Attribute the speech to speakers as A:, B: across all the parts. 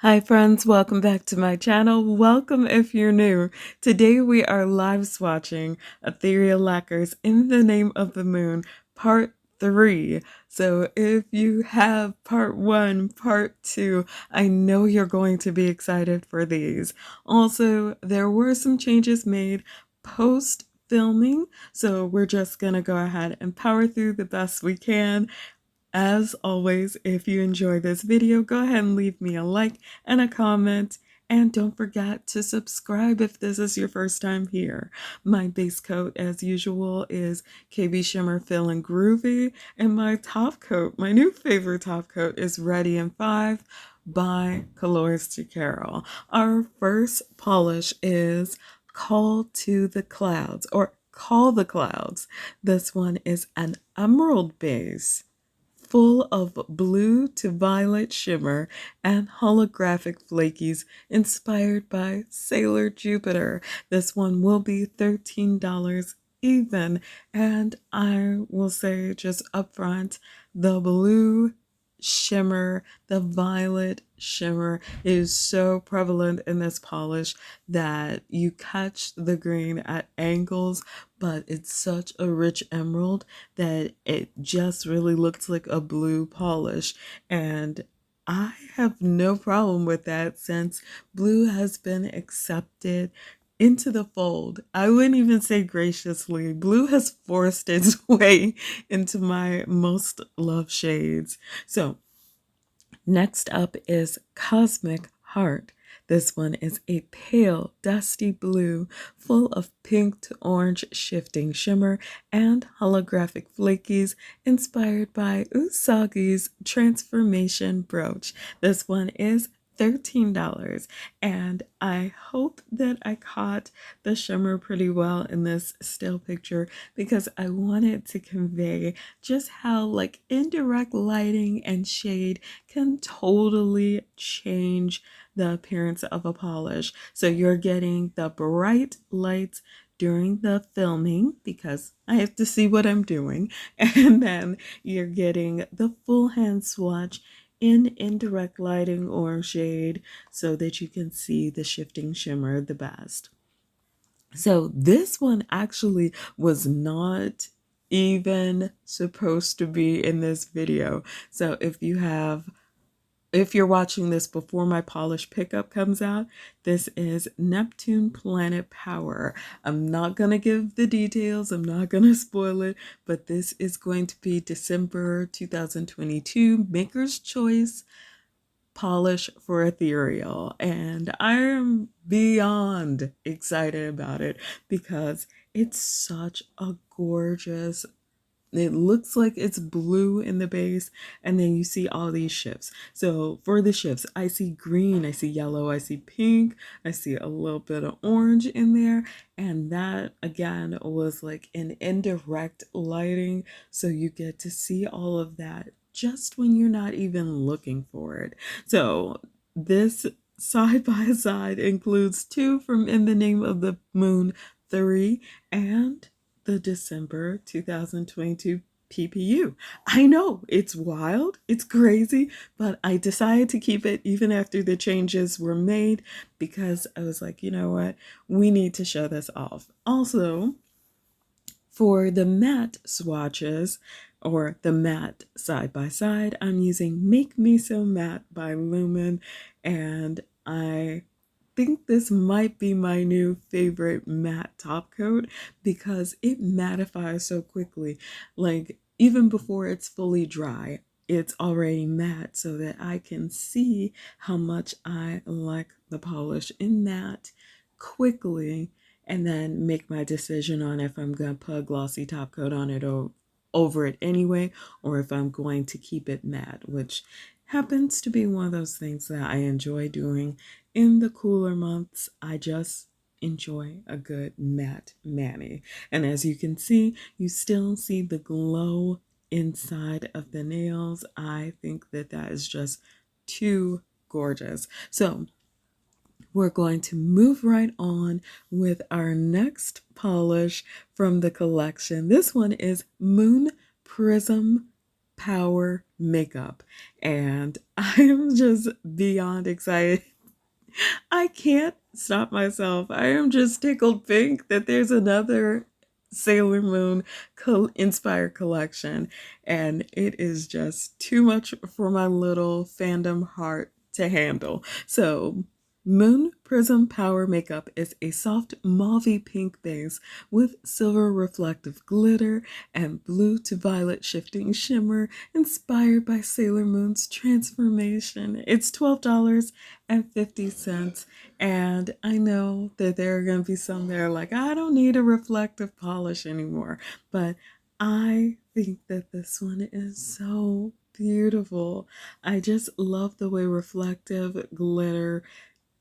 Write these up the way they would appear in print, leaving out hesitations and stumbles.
A: Hi friends, welcome back to my channel. Welcome if you're new. Today we are live swatching Ethereal Lacquer's In the Name of the Moon Part 3. So if you have Part 1, Part 2, I know you're going to be excited for these. Also, there were some changes made post filming, so we're just gonna go ahead and power through the best we can. As always, if you enjoy this video, go ahead and leave me a like and a comment. And don't forget to subscribe if this is your first time here. My base coat, as usual, is KB Shimmer Fill and Groovy. And my top coat, my new favorite top coat, is Ready in 5 by Colors to Carol. Our first polish is Call to the Clouds, or Call the Clouds. This one is an emerald base, full of blue to violet shimmer and holographic flakies inspired by Sailor Jupiter. This one will be $13 even, and I will say just upfront, the blue shimmer, the violet shimmer is so prevalent in this polish that you catch the green at angles, but it's such a rich emerald that it just really looks like a blue polish. And I have no problem with that since blue has been accepted into the fold. I wouldn't even say graciously. Blue has forced its way into my most loved shades. So next up is Cosmic Heart. This one is a pale, dusty blue, full of pink to orange shifting shimmer and holographic flakies inspired by Usagi's transformation brooch. This one is $13, and I hope that I caught the shimmer pretty well in this still picture because I wanted to convey just how like indirect lighting and shade can totally change the appearance of a polish. So you're getting the bright lights during the filming because I have to see what I'm doing, and then you're getting the full hand swatch in indirect lighting or shade so that you can see the shifting shimmer the best. So this one actually was not even supposed to be in this video. So if you're watching this before my polish pickup comes out, this is Neptune Planet Power. I'm not going to give the details. I'm not going to spoil it, but this is going to be December 2022 Maker's Choice polish for Ethereal. And I'm beyond excited about it because it's such a gorgeous, it looks like it's blue in the base, and then you see all these shifts. So for the shifts, I see green, I see yellow, I see pink, I see a little bit of orange in there, and that again was like an indirect lighting, so you get to see all of that just when you're not even looking for it. So this side by side includes 2 from In the Name of the Moon 3 and the December 2022 PPU. I know it's wild, it's crazy, but I decided to keep it even after the changes were made because I was like, you know what, we need to show this off. Also, for the matte swatches, or the matte side by side, I'm using Make Miso Matte by Lumen, and I think this might be my new favorite matte top coat because it mattifies so quickly. Like even before it's fully dry, it's already matte so that I can see how much I like the polish in matte quickly and then make my decision on if I'm going to put a glossy top coat on it or over it anyway, or if I'm going to keep it matte, which happens to be one of those things that I enjoy doing in the cooler months. I just enjoy a good matte mani. And as you can see, you still see the glow inside of the nails. I think that that is just too gorgeous. So we're going to move right on with our next polish from the collection. This one is Moon Prism Power Makeup. And I am just beyond excited. I can't stop myself. I am just tickled pink that there's another Sailor Moon inspired collection, and it is just too much for my little fandom heart to handle. So, Moon Prism Power Makeup is a soft mauve pink base with silver reflective glitter and blue to violet shifting shimmer inspired by Sailor Moon's transformation. It's $12.50, and I know that there are going to be some that are like, I don't need a reflective polish anymore, but I think that this one is so beautiful. I just love the way reflective glitter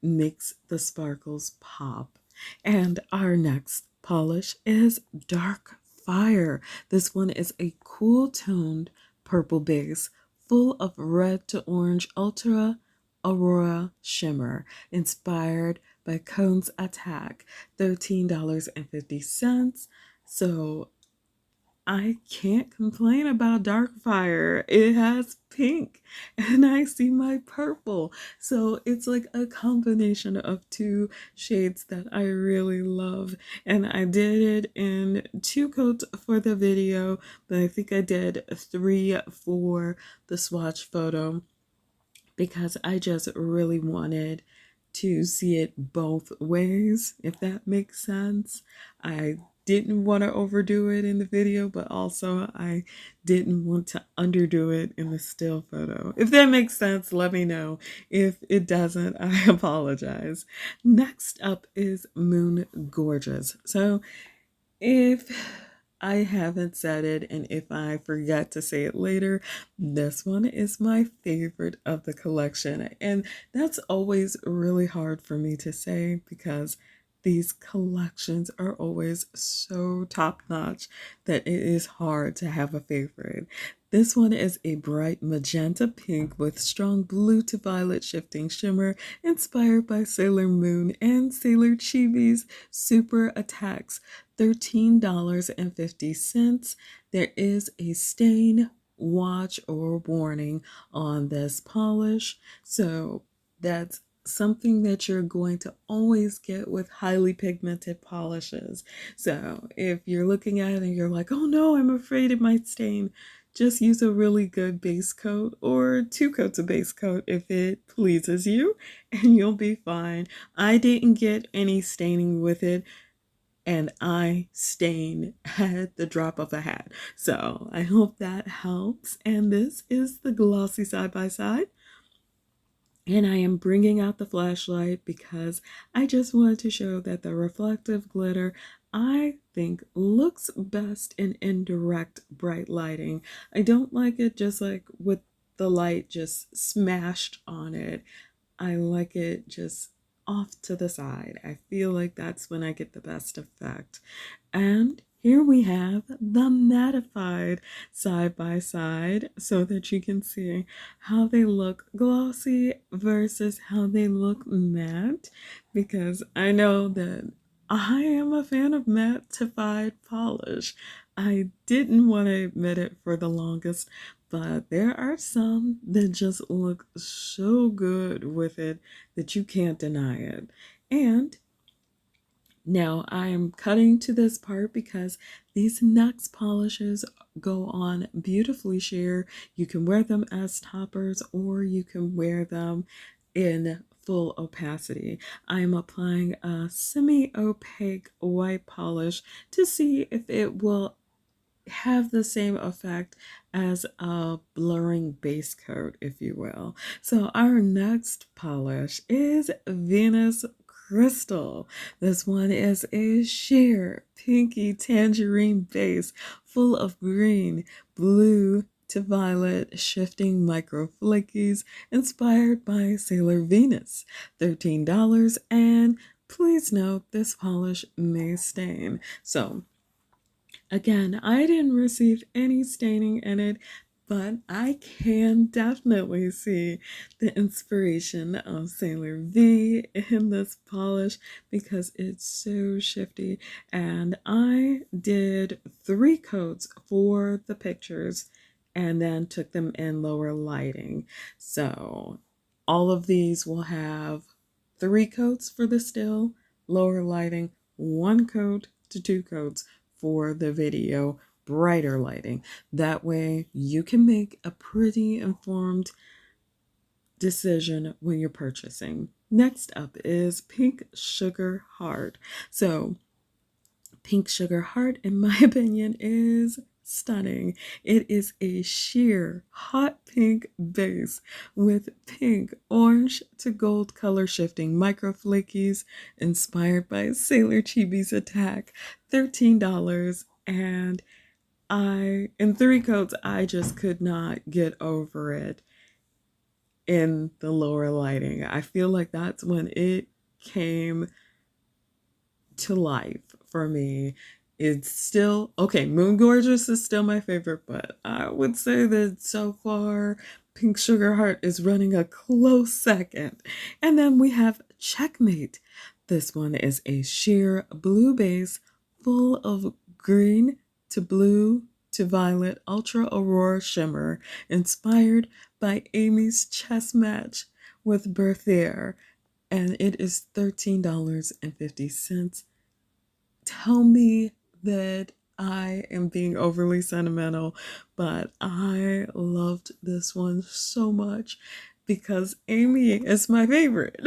A: makes the sparkles pop. And our next polish is Dark Fire. This one is a cool toned purple base full of red to orange ultra aurora shimmer inspired by Cone's Attack, $13.50. So I can't complain about Darkfire. It has pink and I see my purple. So it's like a combination of two shades that I really love. And I did it in 2 coats for the video, but I think I did 3 for the swatch photo because I just really wanted to see it both ways, if that makes sense. I didn't want to overdo it in the video, but also I didn't want to underdo it in the still photo. If that makes sense, let me know. If it doesn't, I apologize. Next up is Moon Gorgeous. So if I haven't said it, and if I forget to say it later, this one is my favorite of the collection. And that's always really hard for me to say because these collections are always so top notch that it is hard to have a favorite. This one is a bright magenta pink with strong blue to violet shifting shimmer inspired by Sailor Moon and Sailor Chibi's super attacks, $13.50. There is a stain, watch, or warning on this polish. So that's something that you're going to always get with highly pigmented polishes. So if you're looking at it and you're like, oh no, I'm afraid it might stain, just use a really good base coat or 2 coats of base coat if it pleases you, and you'll be fine. I didn't get any staining with it, and I stain at the drop of a hat. So I hope that helps. And this is the glossy side by side. And I am bringing out the flashlight because I just wanted to show that the reflective glitter, I think, looks best in indirect bright lighting. I don't like it just like with the light just smashed on it. I like it just off to the side. I feel like that's when I get the best effect. And here we have the mattified side by side so that you can see how they look glossy versus how they look matte, because I know that I am a fan of mattified polish. I didn't want to admit it for the longest, but there are some that just look so good with it that you can't deny it. And now I am cutting to this part because these next polishes go on beautifully sheer. You can wear them as toppers or you can wear them in full opacity. I am applying a semi-opaque white polish to see if it will have the same effect as a blurring base coat, if you will. So our next polish is Venus Crystal. This one is a sheer pinky tangerine base full of green, blue to violet shifting micro flakies inspired by Sailor Venus, $13. And please note this polish may stain. So again, I didn't receive any staining in it, but I can definitely see the inspiration of Sailor V in this polish because it's so shifty. And I did 3 coats for the pictures, and then took them in lower lighting. So all of these will have 3 coats for the still, lower lighting, 1 coat to 2 coats for the video, brighter lighting. That way you can make a pretty informed decision when you're purchasing. Next up is Pink Sugar Heart. So Pink Sugar Heart, in my opinion, is stunning. It is a sheer hot pink base with pink, orange to gold color shifting micro flakies inspired by Sailor Chibi's attack. $13. And in 3 coats, I just could not get over it in the lower lighting. I feel like that's when it came to life for me. It's still okay. Moon Gorgeous is still my favorite, but I would say that so far Pink Sugar Heart is running a close second. And then we have Checkmate. This one is a sheer blue base full of green to blue to violet ultra aurora shimmer inspired by Amy's chess match with Berthier, and it is $13.50. Tell me that I am being overly sentimental, but I loved this one so much because Amy is my favorite.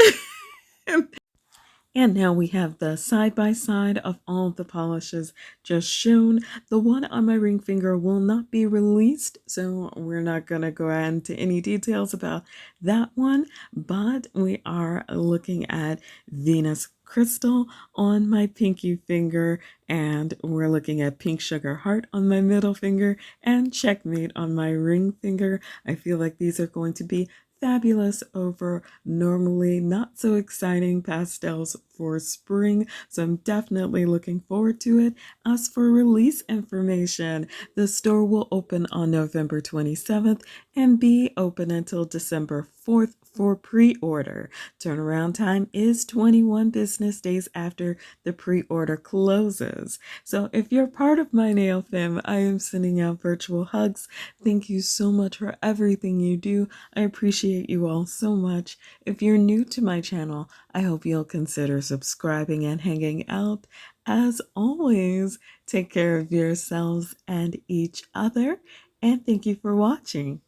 A: And now we have the side-by-side of all of the polishes just shown. The one on my ring finger will not be released, so we're not going to go into any details about that one, but we are looking at Venus Crystal on my pinky finger, and we're looking at Pink Sugar Heart on my middle finger, and Checkmate on my ring finger. I feel like these are going to be fabulous over normally not so exciting pastels for spring, so I'm definitely looking forward to it. As for release information, the store will open on November 27th and be open until December 4th for pre-order. Turnaround time is 21 business days after the pre-order closes. So if you're part of my nail fam, I am sending out virtual hugs. Thank you so much for everything you do. I appreciate you all so much. If you're new to my channel, I hope you'll consider subscribing and hanging out. As always, take care of yourselves and each other, and thank you for watching.